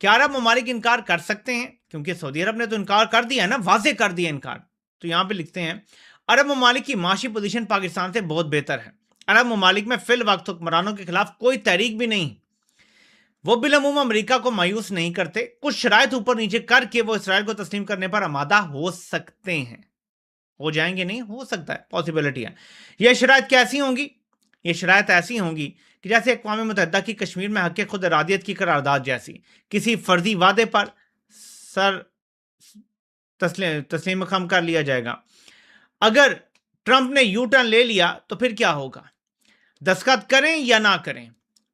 کیا عرب ممالک انکار کر سکتے ہیں؟ کیونکہ سعودی عرب نے تو انکار کر دیا ہے نا، واضح کر دیا انکار. تو یہاں پہ لکھتے ہیں عرب ممالک کی معاشی پوزیشن پاکستان سے بہت بہتر ہے. عرب ممالک میں فی الوقت حکمرانوں کے خلاف کوئی تحریک بھی نہیں. وہ بالعموم امریکہ کو مایوس نہیں کرتے. کچھ شرائط اوپر نیچے کر کے وہ اسرائیل کو تسلیم کرنے پر آمادہ ہو سکتے ہیں. ہو جائیں گے نہیں، ہو سکتا ہے، پاسبلٹی ہے. یہ شرائط کیسی ہوں گی؟ یہ شرائط ایسی ہوں گی کہ جیسے اقوام متحدہ کی کشمیر میں حق خود ارادیت کی قرارداد جیسی کسی فرضی وعدے پر سر تسلیم خم کر لیا جائے گا. اگر ٹرمپ نے یو ٹرن لے لیا تو پھر کیا ہوگا؟ دستخط کریں یا نہ کریں،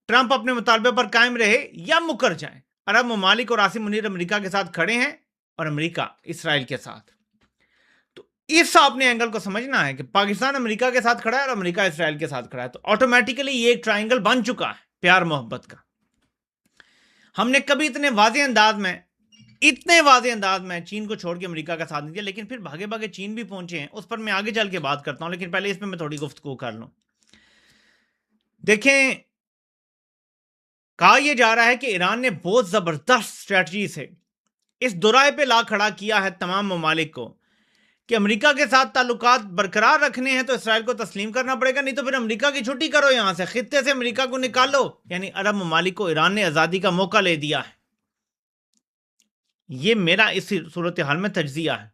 ٹرمپ اپنے مطالبے پر قائم رہے یا مکر جائیں، عرب ممالک اور عاصم منیر امریکہ کے ساتھ کھڑے ہیں اور امریکہ اسرائیل کے ساتھ. تو اس آپ نے اینگل کو سمجھنا ہے کہ پاکستان امریکہ کے ساتھ کھڑا ہے اور امریکہ اسرائیل کے ساتھ کھڑا ہے. تو آٹومیٹیکلی یہ ایک ٹرائنگل بن چکا ہے پیار محبت کا. ہم نے کبھی اتنے واضح انداز میں چین کو چھوڑ کے امریکہ کا ساتھ نہیں دیا، لیکن پھر بھاگے بھاگے چین بھی پہنچے ہیں. اس پر میں آگے چل کے بات کرتا ہوں، لیکن پہلے اس پہ میں تھوڑی گفتگو کر لوں. دیکھیں، کہا یہ جا رہا ہے کہ ایران نے بہت زبردست اسٹریٹجی سے اس دورائے پہ لا کھڑا کیا ہے تمام ممالک کو کہ امریکہ کے ساتھ تعلقات برقرار رکھنے ہیں تو اسرائیل کو تسلیم کرنا پڑے گا، نہیں تو پھر امریکہ کی چھٹی کرو، یہاں سے خطے سے امریکہ کو نکالو. یعنی عرب ممالک کو ایران نے آزادی کا موقع لے دیا ہے. یہ میرا اس صورتحال میں تجزیہ ہے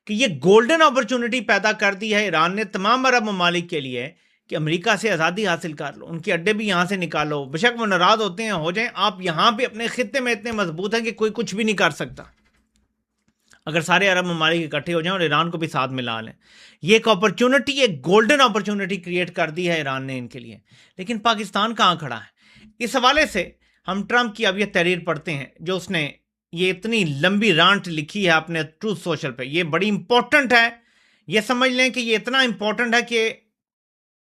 کہ یہ گولڈن اپرچونٹی پیدا کر دی ہے ایران نے تمام عرب ممالک کے لیے کہ امریکہ سے آزادی حاصل کر لو، ان کے اڈے بھی یہاں سے نکالو. بشک وہ ناراض ہوتے ہیں، ہو جائیں، آپ یہاں پہ اپنے خطے میں اتنے مضبوط ہیں کہ کوئی کچھ بھی نہیں کر سکتا اگر سارے عرب ممالک اکٹھے ہو جائیں اور ایران کو بھی ساتھ ملا لیں. یہ ایک اپرچونٹی، ایک گولڈن اپرچونٹی کریٹ کر دی ہے ایران نے ان کے لیے. لیکن پاکستان کہاں کھڑا ہے؟ اس حوالے سے ہم ٹرمپ کی اب یہ تحریر پڑھتے ہیں جو اس نے یہ اتنی لمبی رانٹ لکھی ہے اپنے ٹروتھ سوشل پہ. یہ بڑی امپورٹنٹ ہے، یہ سمجھ لیں کہ یہ اتنا امپورٹنٹ ہے کہ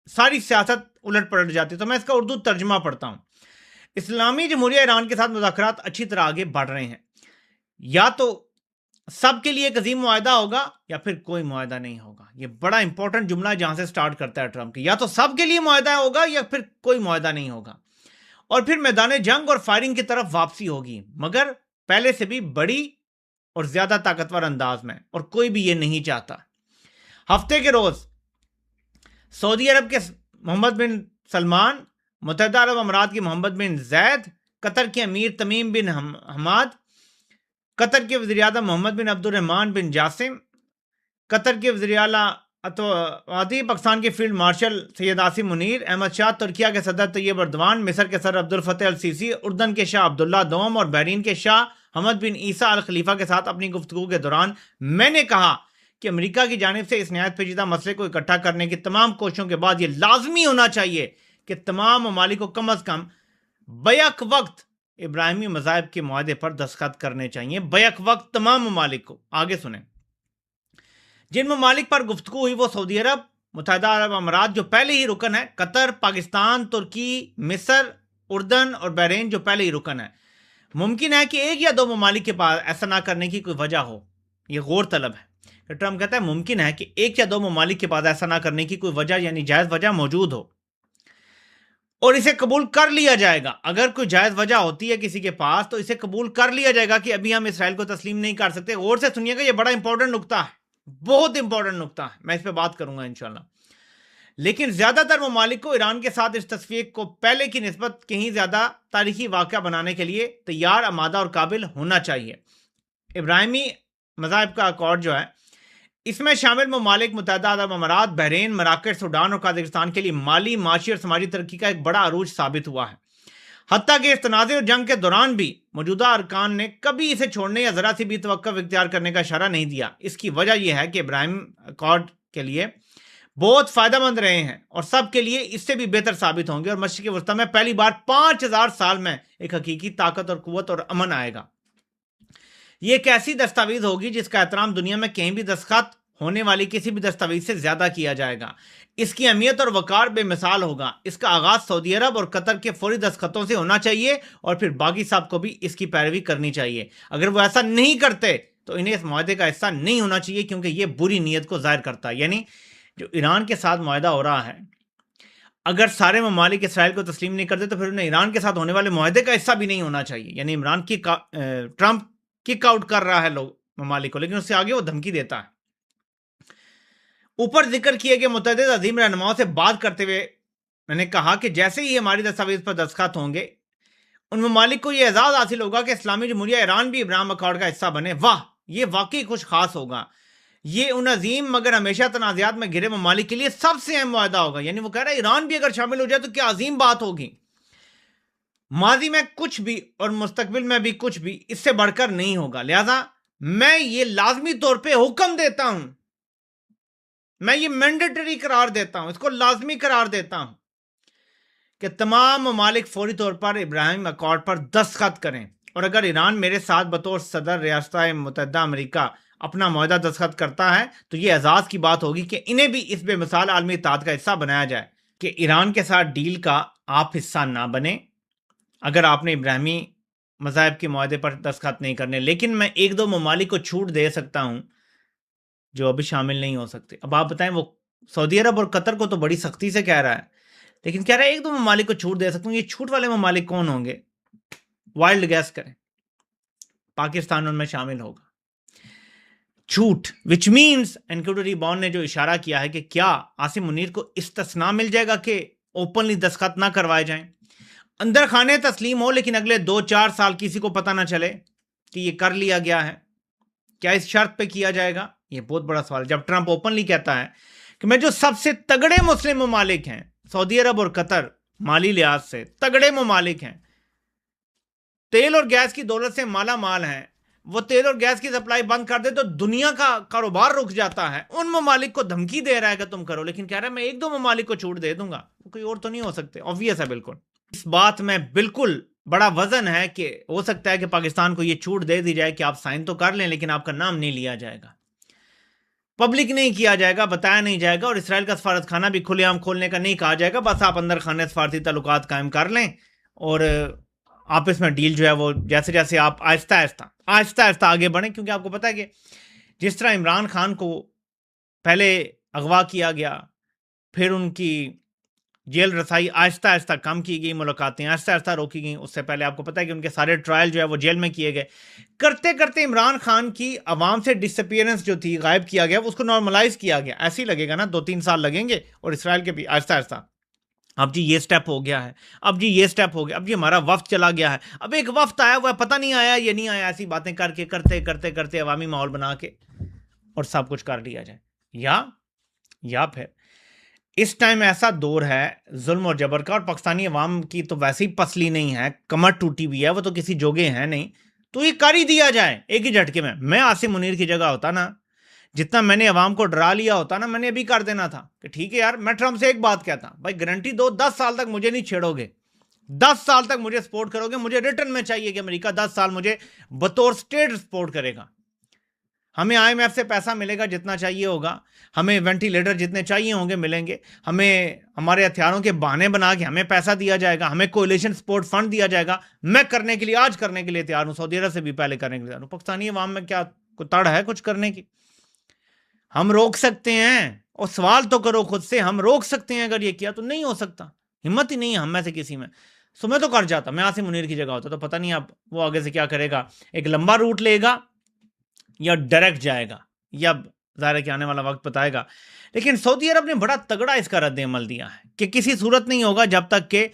ساری سیاست الٹ پلٹ جاتی. تو میں اس کا اردو ترجمہ پڑھتا ہوں. اسلامی جمہوریہ ایران کے ساتھ مذاکرات اچھی طرح آگے بڑھ رہے ہیں. یا تو سب کے لیے ایک عظیم معاہدہ ہوگا یا پھر کوئی معاہدہ نہیں ہوگا. یہ بڑا امپورٹنٹ جملہ جہاں سے سٹارٹ کرتا ہے ٹرمپ کی. یا تو سب کے لیے معاہدہ ہوگا یا پھر کوئی معاہدہ نہیں ہوگا، اور پھر میدان جنگ اور فائرنگ کی طرف واپسی ہوگی، مگر پہلے سے بھی بڑی اور زیادہ طاقتور انداز میں، اور کوئی بھی یہ نہیں چاہتا. ہفتے کے روز سعودی عرب کے محمد بن سلمان، متحدہ عرب امارات کی محمد بن زید، قطر کے امیر تمیم بن حماد، قطر کے وزیر اعظم محمد بن عبد الرحمان بن جاسم، قطر کے وزیر اعلیٰ پاکستان کے فیلڈ مارشل سید عاصم منیر، احمد شاہ، ترکیہ کے صدر طیب اردوان، مصر کے صدر عبد الفتح السیسی، اردن کے شاہ عبداللہ دوم اور بحرین کے شاہ حمد بن عیسیٰ الخلیفہ کے ساتھ اپنی گفتگو کے دوران میں نے کہا کہ امریکہ کی جانب سے اس نہایت پیچیدہ مسئلے کو اکٹھا کرنے کی تمام کوششوں کے بعد یہ لازمی ہونا چاہیے کہ تمام ممالک کو کم از کم بیک وقت ابراہیمی مذاہب کے معاہدے پر دستخط کرنے چاہیے. بیک وقت تمام ممالک کو. آگے سنیں. جن ممالک پر گفتگو ہوئی وہ سعودی عرب، متحدہ عرب امارات جو پہلے ہی رکن ہے، قطر، پاکستان، ترکی، مصر، اردن اور بحرین جو پہلے ہی رکن ہے. ممکن ہے کہ ایک یا دو ممالک کے پاس ایسا نہ کرنے کی کوئی وجہ ہو. یہ غور طلب ہے کہ ٹرمپ کہتا ہے ممکن ہے کہ ایک یا دو ممالک کے پاس ایسا نہ کرنے کی کوئی وجہ، یعنی جائز وجہ موجود ہو اور اسے قبول کر لیا جائے گا. اگر کوئی جائز وجہ ہوتی ہے کسی کے پاس تو اسے قبول کر لیا جائے گا کہ ابھی ہم اسرائیل کو تسلیم نہیں کر سکتے. غور سے سنیے گا، یہ بڑا امپورٹنٹ نقطہ ہے، بہت امپورٹنٹ نقطہ ہے. میں اس پہ بات کروں گا انشاءاللہ. لیکن زیادہ تر ممالک کو ایران کے ساتھ اس تصفیق کو پہلے کی نسبت کہیں زیادہ تاریخی واقعہ بنانے کے لیے تیار، آمادہ اور قابل ہونا چاہیے. ابراہیمی مذاہب کا اکارڈ جو ہے، اس میں شامل ممالک متحدہ عرب امارات، بحرین، مراکش، سوڈان اور قازقستان کے لیے مالی، معاشی اور سماجی ترقی کا ایک بڑا عروج ثابت ہوا ہے. حتیٰ کہ اس تنازع اور جنگ کے دوران بھی موجودہ ارکان نے کبھی اسے چھوڑنے یا ذرا سی بھی توقف اختیار کرنے کا اشارہ نہیں دیا. اس کی وجہ یہ ہے کہ ابراہیم اکارڈ کے لیے بہت فائدہ مند رہے ہیں اور سب کے لیے اس سے بھی بہتر ثابت ہوں گے، اور مشرق وسطیٰ میں پہلی بار 5000 سال میں ایک حقیقی طاقت اور قوت اور امن آئے گا. یہ ایک ایسی دستاویز ہوگی جس کا احترام دنیا میں کہیں بھی دستخط ہونے والی کسی بھی دستاویز سے زیادہ کیا جائے گا. اس کی اہمیت اور وقار بے مثال ہوگا. اس کا آغاز سعودی عرب اور قطر کے فوری دستخطوں سے ہونا چاہیے اور پھر باقی صاحب کو بھی اس کی پیروی کرنی چاہیے. اگر وہ ایسا نہیں کرتے تو انہیں اس معاہدے کا حصہ نہیں ہونا چاہیے، کیونکہ یہ بری نیت کو ظاہر کرتا ہے. یعنی جو ایران کے ساتھ معاہدہ ہو رہا ہے، اگر سارے ممالک اسرائیل کو تسلیم نہیں کرتے تو پھر انہیں ایران کے ساتھ ہونے والے معاہدے کا حصہ بھی نہیں ہونا چاہیے. یعنی عمران کی ٹرمپ کک آؤٹ کر رہا ہے لوگ ممالک کو، لیکن اس سے آگے وہ دھمکی دیتا ہے. اوپر ذکر کیے گئے متعدد عظیم رہنماؤں سے بات کرتے ہوئے میں نے کہا کہ جیسے ہی ہماری دستاویز پر دستخط ہوں گے ان ممالک کو یہ اعزاز حاصل ہوگا کہ اسلامی جمہوریہ ایران بھی ابراہیم اکارڈ کا حصہ بنے. واہ، یہ واقعی کچھ خاص ہوگا. یہ ان عظیم مگر ہمیشہ تنازعات میں گھرے ممالک کے لیے سب سے اہم معاہدہ ہوگا. یعنی وہ کہہ رہا ہے ایران بھی اگر شامل ہو جائے تو کیا عظیم بات ہوگی. ماضی میں کچھ بھی اور مستقبل میں بھی کچھ بھی اس سے بڑھ کر نہیں ہوگا. لہذا میں یہ لازمی طور پہ حکم دیتا ہوں، میں یہ مینڈیٹری قرار دیتا ہوں، اس کو لازمی قرار دیتا ہوں کہ تمام ممالک فوری طور پر ابراہیم اکارڈ پر دستخط کریں. اور اگر ایران میرے ساتھ بطور صدر ریاستہائے متحدہ امریکہ اپنا معاہدہ دستخط کرتا ہے تو یہ اعزاز کی بات ہوگی کہ انہیں بھی اس بے مثال عالمی اتحاد کا حصہ بنایا جائے. کہ ایران کے ساتھ ڈیل کا آپ حصہ نہ بنیں اگر آپ نے ابراہیمی مذاہب کے معاہدے پر دستخط نہیں کرنے. لیکن میں ایک دو ممالک کو چھوٹ دے سکتا ہوں جو ابھی شامل نہیں ہو سکتے. اب آپ بتائیں، وہ سعودی عرب اور قطر کو تو بڑی سختی سے کہہ رہا ہے، لیکن کہہ رہا ہے ایک دو ممالک کو چھوٹ دے سکتا ہوں. یہ چھوٹ والے ممالک کون ہوں گے؟ وائلڈ گیس کریں. پاکستان ان میں شامل ہوگا. چھوٹ وچ مینز انکوائری بانڈ نے جو اشارہ کیا ہے کہ کیا عاصم منیر کو استثناء مل جائے گا کہ اوپنلی دستخط نہ کروائے جائیں، اندر خانے تسلیم ہو، لیکن اگلے 2-4 سال کسی کو پتہ نہ چلے کہ یہ کر لیا گیا ہے. کیا اس شرط پہ کیا جائے گا؟ یہ بہت بڑا سوال. جب ٹرمپ اوپنلی کہتا ہے کہ میں جو سب سے تگڑے مسلم ممالک ہیں، سعودی عرب اور قطر مالی لحاظ سے تگڑے ممالک ہیں، تیل اور گیس کی دولت سے مالا مال ہیں، وہ تیل اور گیس کی سپلائی بند کر دے تو دنیا کا کاروبار رک جاتا ہے. ان ممالک کو دھمکی دے رہا ہے کہ تم کرو، لیکن کہہ رہا ہے میں ایک دو ممالک کو چھوٹ دے دوں گا. وہ کوئی اور تو نہیں ہو سکتے. obvious ہے بالکل. اس بات میں بالکل بڑا وزن ہے کہ ہو سکتا ہے کہ پاکستان کو یہ چھوٹ دے دی جائے کہ آپ سائن تو کر لیں لیکن آپ کا نام نہیں لیا جائے گا، پبلک نہیں کیا جائے گا، بتایا نہیں جائے گا، اور اسرائیل کا سفارت خانہ بھی کھلے عام کھولنے کا نہیں کہا جائے گا. بس آپ اندر خانے سفارتی تعلقات قائم کر لیں اور آپس میں ڈیل جو ہے وہ جیسے جیسے آپ آہستہ آہستہ آگے بڑھیں. کیونکہ آپ کو پتہ ہے کہ جس طرح عمران خان کو پہلے اغوا کیا گیا، پھر ان کی جیل رسائی آہستہ آہستہ کم کی گئی، ملاقاتیں آہستہ آہستہ روکی گئیں. اس سے پہلے آپ کو پتہ ہے کہ ان کے سارے ٹرائل جو ہے وہ جیل میں کیے گئے. کرتے کرتے عمران خان کی عوام سے ڈسپیئرنس جو تھی، غائب کیا گیا، اس کو نارملائز کیا گیا. ایسے ہی لگے گا نا، 2-3 سال لگیں گے. اور اسرائیل کے بھی آہستہ آہستہ اب جی یہ سٹیپ ہو گیا ہے، اب جی یہ سٹیپ ہو گیا، اب جی ہمارا وفد چلا گیا ہے، اب ایک وفد آیا ہوا ہے، پتہ نہیں آیا یہ نہیں آیا. ایسی باتیں کر کے کرتے عوامی ماحول بنا کے اور سب کچھ کر لیا جائے. یا پھر اس ٹائم ایسا دور ہے ظلم اور جبر کا، اور پاکستانی عوام کی تو ویسے ہی پسلی نہیں ہے، کمر ٹوٹی ہوئی ہے، وہ تو کسی جوگے ہیں نہیں، تو یہ کر ہی دیا جائے ایک ہی جھٹکے میں. میں عاصم منیر کی جگہ ہوتا نا، جتنا میں نے عوام کو ڈرا لیا ہوتا نا، میں نے ابھی کر دینا تھا کہ ٹھیک ہے یار. میں ٹرمپ سے ایک بات کہتا، بھائی گارنٹی دو 10 سال تک مجھے نہیں چھیڑو گے، 10 سال تک مجھے سپورٹ کرو گے. مجھے ریٹرن میں چاہیے کہ امریکہ 10 سال مجھے بطور سٹیٹ سپورٹ کرے گا. ہمیں IMF سے پیسہ ملے گا جتنا چاہیے ہوگا، ہمیں وینٹیلیٹر جتنے چاہیے ہوں گے ملیں گے، ہمیں ہمارے ہتھیاروں کے بہانے بنا کے ہمیں پیسہ دیا جائے گا، ہمیں کولیشن سپورٹ فنڈ دیا جائے گا. میں کرنے کے لیے آج کرنے کے لیے تیار ہوں، سعودی عرب سے بھی پہلے کرنے کے لیے تیار ہوں. پاکستانی عوام میں کیا کوئی تڑ ہے کچھ کرنے کی؟ ہم روک سکتے ہیں، اور سوال تو کرو خود سے، ہم روک سکتے ہیں اگر یہ کیا تو نہیں ہو سکتا. ہمت ہی نہیں ہے ہم میں سے کسی میں. سو میں تو کر جاتا، میں عاصم منیر کی جگہ ہوتا تو پتہ نہیں اب وہ آگے سے کیا کرے گا. ایک لمبا روٹ لے گا یا ڈائریکٹ جائے گا، یا ظاہر کہ آنے والا وقت بتائے گا. لیکن سعودی عرب نے بڑا تگڑا اس کا رد عمل دیا ہے کہ کسی صورت نہیں ہوگا جب تک کہ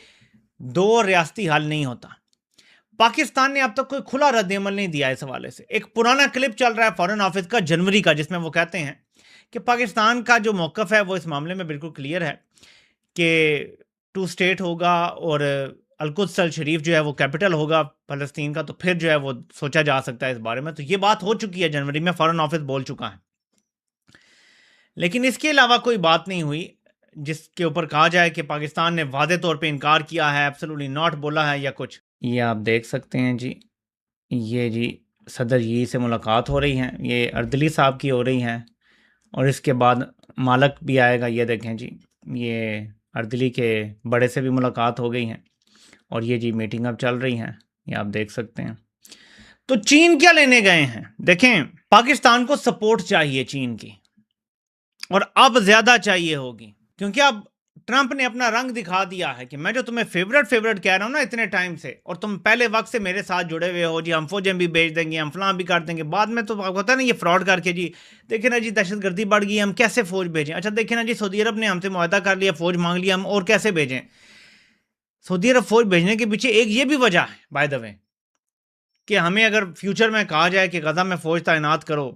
2 ریاستی حل نہیں ہوتا. پاکستان نے اب تک کوئی کھلا رد عمل نہیں دیا اس حوالے سے. ایک پرانا کلپ چل رہا ہے فارن آفس کا جنوری کا، جس میں وہ کہتے ہیں کہ پاکستان کا جو موقف ہے وہ اس معاملے میں بالکل کلیئر ہے کہ 2 اسٹیٹ ہوگا اور القدس الشریف جو ہے وہ کیپٹل ہوگا فلسطین کا، تو پھر جو ہے وہ سوچا جا سکتا ہے اس بارے میں. تو یہ بات ہو چکی ہے جنوری میں، فارن آفس بول چکا ہے. لیکن اس کے علاوہ کوئی بات نہیں ہوئی جس کے اوپر کہا جائے کہ پاکستان نے واضح طور پہ انکار کیا ہے، ایبسولوٹلی ناٹ بولا ہے یا کچھ. یہ آپ دیکھ سکتے ہیں جی، یہ جی صدر یی سے ملاقات ہو رہی ہے، یہ اردلی صاحب کی ہو رہی ہیں، اور اس کے بعد مالک بھی آئے گا. یہ دیکھیں جی، یہ اردلی کے بڑے سے بھی ملاقات ہو گئی ہیں، اور یہ جی میٹنگ اب چل رہی ہیں، یہ آپ دیکھ سکتے ہیں. تو چین کیا لینے گئے ہیں؟ دیکھیں، پاکستان کو سپورٹ چاہیے چین کی، اور اب زیادہ چاہیے ہوگی، کیونکہ اب ٹرمپ نے اپنا رنگ دکھا دیا ہے کہ میں جو تمہیں فیورٹ کہہ رہا ہوں نا اتنے ٹائم سے، اور تم پہلے وقت سے میرے ساتھ جڑے ہوئے ہو، جی ہم فوجیں بھی بھیج دیں گے، ہم فلاں بھی کر دیں گے، بعد میں تو ہوتا ہے نا یہ فراڈ کر کے جی دیکھیں نا جی دہشت گردی بڑھ گئی، ہم کیسے فوج بھیجیں؟ اچھا دیکھیں نا جی سعودی عرب نے ہم سے معاہدہ کر لیا، فوج مانگ لیا، ہم اور کیسے بھیجیں؟ سعودی عرب فوج بھیجنے کے پیچھے ایک یہ بھی وجہ ہے بائی دا وے کہ ہمیں اگر فیوچر میں کہا جائے کہ غزہ میں فوج تعینات کرو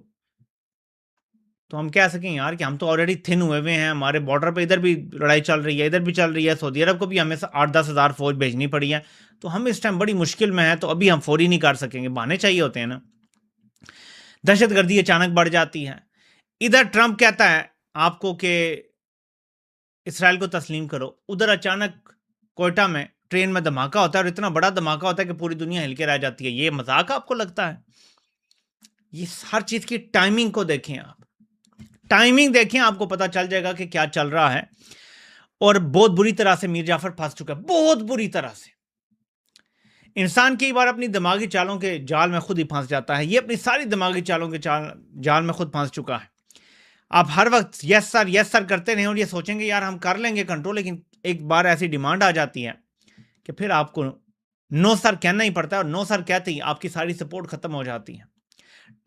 تو ہم کہہ سکیں یار کہ ہم تو آلریڈی تھن ہوئے ہیں، ہمارے بارڈر پہ ادھر بھی لڑائی چل رہی ہے، ادھر بھی چل رہی ہے، سعودی عرب کو بھی ہمیں 8-10 ہزار فوج بھیجنی پڑی ہے، تو ہم اس ٹائم بڑی مشکل میں ہیں، تو ابھی ہم فوری نہیں کر سکیں گے، بہانے چاہیے ہوتے ہیں نا۔ دہشت گردی اچانک بڑھ جاتی ہے، ادھر ٹرمپ کہتا ہے آپ کو کہ اسرائیل کو تسلیم کرو، ادھر اچانک کوئٹہ میں ٹرین میں دھماکہ ہوتا ہے، اور اتنا بڑا دھماکہ ہوتا ہے کہ پوری دنیا ہل کے رہ جاتی ہے۔ یہ مذاق آپ کو لگتا ہے؟ یہ ہر چیز کی ٹائمنگ کو دیکھیں، آپ ٹائمنگ دیکھیں، آپ کو پتا چل جائے گا کہ کیا چل رہا ہے۔ اور بہت بری طرح سے میر جعفر پھنس چکا ہے، بہت بری طرح سے۔ انسان کئی بار اپنی دماغی چالوں کے جال میں خود ہی پھنس جاتا ہے، یہ اپنی ساری دماغی چالوں کے جال میں خود پھنس چکا ہے۔ آپ ہر وقت یس سر کرتے رہیں اور یہ سوچیں گے یار ہم کر لیں گے کنٹرول، لیکن ایک بار ایسی ڈیمانڈ آ جاتی ہے کہ پھر آپ کو نو سر کہنا ہی پڑتا ہے، اور نو سر کہتے ہی آپ کی ساری سپورٹ ختم ہو جاتی ہے۔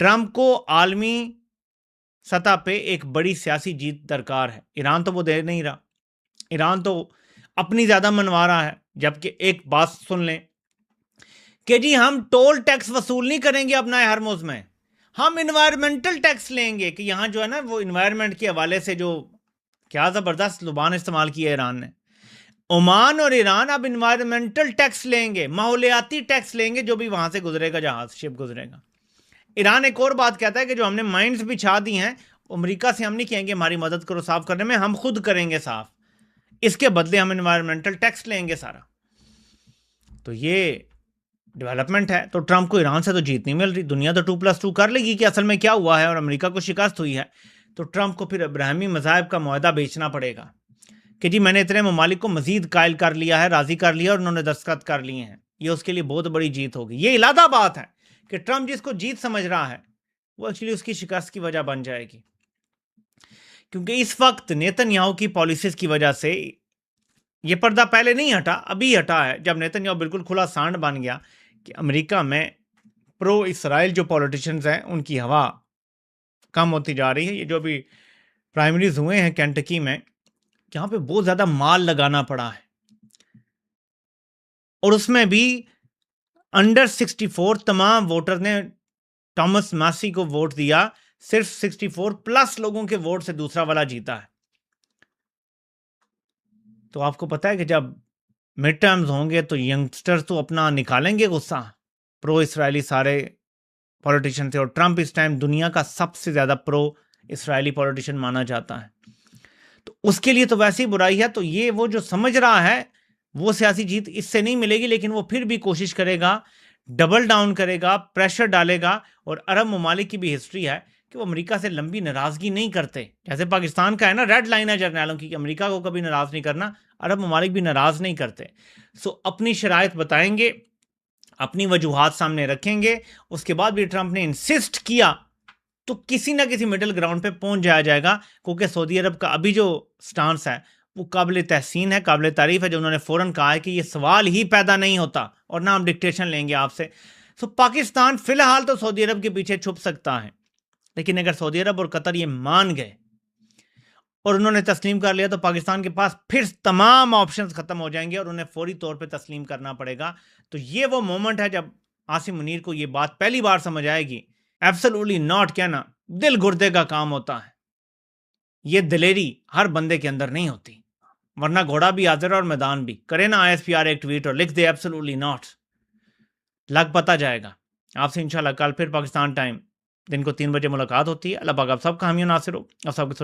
ٹرمپ کو عالمی سطح پہ ایک بڑی سیاسی جیت درکار ہے۔ ایران تو وہ دے نہیں رہا، ایران تو اپنی زیادہ منوا رہا ہے، جبکہ ایک بات سن لیں کہ جی ہم ٹول ٹیکس وصول نہیں کریں گے اپنا ہرمز میں، ہم انوائرمنٹل ٹیکس لیں گے، کہ یہاں جو ہے نا وہ انوائرمنٹ کے حوالے سے جو کیا زبردست زبان استعمال کی ہے ایران نے۔ عمان اور ایران اب انوائرمنٹل ٹیکس لیں گے، ماحولیاتی ٹیکس لیں گے جو بھی وہاں سے گزرے گا، جہاز شپ گزرے گا۔ ایران ایک اور بات کہتا ہے کہ جو ہم نے مائنز بچھا دی ہیں امریکہ سے ہم نہیں کہیں گے ہماری مدد کرو صاف کرنے میں، ہم خود کریں گے صاف، اس کے بدلے ہم انوائرمنٹل ٹیکس لیں گے سارا۔ تو یہ ڈیولپمنٹ ہے۔ تو ٹرمپ کو ایران سے تو جیت نہیں مل رہی، دنیا تو 2+2 کر لے گی کہ اصل میں کیا ہوا ہے، اور امریکہ کو شکست ہوئی ہے، تو ٹرمپ کو پھر ابراہیمی مذاہب کا معاہدہ بیچنا پڑے گا کہ جی میں نے اتنے ممالک کو مزید قائل کر لیا ہے، راضی کر لیا، اور انہوں نے دستخط کر لیے ہیں۔ یہ اس کے لیے بہت بڑی جیت ہوگی۔ یہ علیحدہ بات ہے کہ ٹرمپ جس کو جیت سمجھ رہا ہے وہ ایکچولی اس کی شکست کی وجہ بن جائے گی، کیونکہ اس وقت نیتن یاہو کی پالیسیز کی وجہ سے یہ پردہ پہلے نہیں ہٹا، ابھی ہٹا ہے، جب نیتن یاہو بالکل کھلا سانڈ بن گیا کہ امریکہ میں پرو اسرائیل جو پولیٹیشنز ہیں ان کی ہوا کم ہوتی جا رہی ہے۔ یہ جو بھی پرائمریز ہوئے ہیں کینٹکی میں، جہاں پہ بہت زیادہ مال لگانا پڑا ہے، اور اس میں بھی انڈر 64 تمام ووٹر نے ٹامس ماسی کو ووٹ دیا، صرف 64+ لوگوں کے ووٹ سے دوسرا والا جیتا ہے۔ تو آپ کو پتا ہے کہ جب مڈ ٹرمز ہوں گے تو ینگسٹرز تو اپنا نکالیں گے غصہ، پرو اسرائیلی سارے پولیٹیشن تھے، اور ٹرمپ اس ٹائم دنیا کا سب سے زیادہ پرو اسرائیلی پولیٹیشن مانا جاتا ہے، تو اس کے لیے تو ویسی برائی ہے۔ تو یہ وہ جو سمجھ رہا ہے وہ سیاسی جیت اس سے نہیں ملے گی، لیکن وہ پھر بھی کوشش کرے گا، ڈبل ڈاؤن کرے گا، پریشر ڈالے گا۔ اور عرب ممالک کی بھی ہسٹری ہے کہ وہ امریکہ سے لمبی ناراضگی نہیں کرتے، جیسے پاکستان کا ہے نا ریڈ لائن ہے جرنیلوں کی کہ امریکہ کو کبھی ناراض نہیں کرنا، عرب ممالک بھی ناراض نہیں کرتے۔ اپنی شرائط بتائیں گے، اپنی وجوہات سامنے رکھیں گے، اس کے بعد بھی ٹرمپ نے انسسٹ کیا تو کسی نہ کسی مڈل گراؤنڈ پہ پہنچ جائے گا، کیونکہ سعودی عرب کا ابھی جو سٹانس ہے وہ قابل تحسین ہے، قابل تعریف ہے، جو انہوں نے فوراً کہا ہے کہ یہ سوال ہی پیدا نہیں ہوتا، اور نہ ہم ڈکٹیشن لیں گے آپ سے۔ پاکستان فی الحال تو سعودی عرب کے پیچھے چھپ سکتا ہے، لیکن اگر سعودی عرب اور قطر یہ مان گئے اور انہوں نے تسلیم کر لیا تو پاکستان کے پاس پھر تمام آپشنز ختم ہو جائیں گے، اور انہیں فوری طور پہ تسلیم کرنا پڑے گا۔ تو یہ وہ مومنٹ ہے جب عاصم منیر کو یہ بات پہلی بار سمجھ آئے گی، ایبسولوٹلی ناٹ کہنا دل گردے کا کام ہوتا ہے، یہ دلیری ہر بندے کے اندر نہیں ہوتی، ورنہ گھوڑا بھی حاضر اور میدان بھی۔ کرے نا ISPR ایک ٹویٹ اور لکھ دے ایبسولوٹلی ناٹ، لگ پتا جائے گا۔ آپ سے انشاءاللہ کل پھر پاکستان ٹائم دن کو 3 بجے ملاقات ہوتی ہے۔ اللہ پاک آپ سب کا حامی و ناصر ہو، آپ سب کو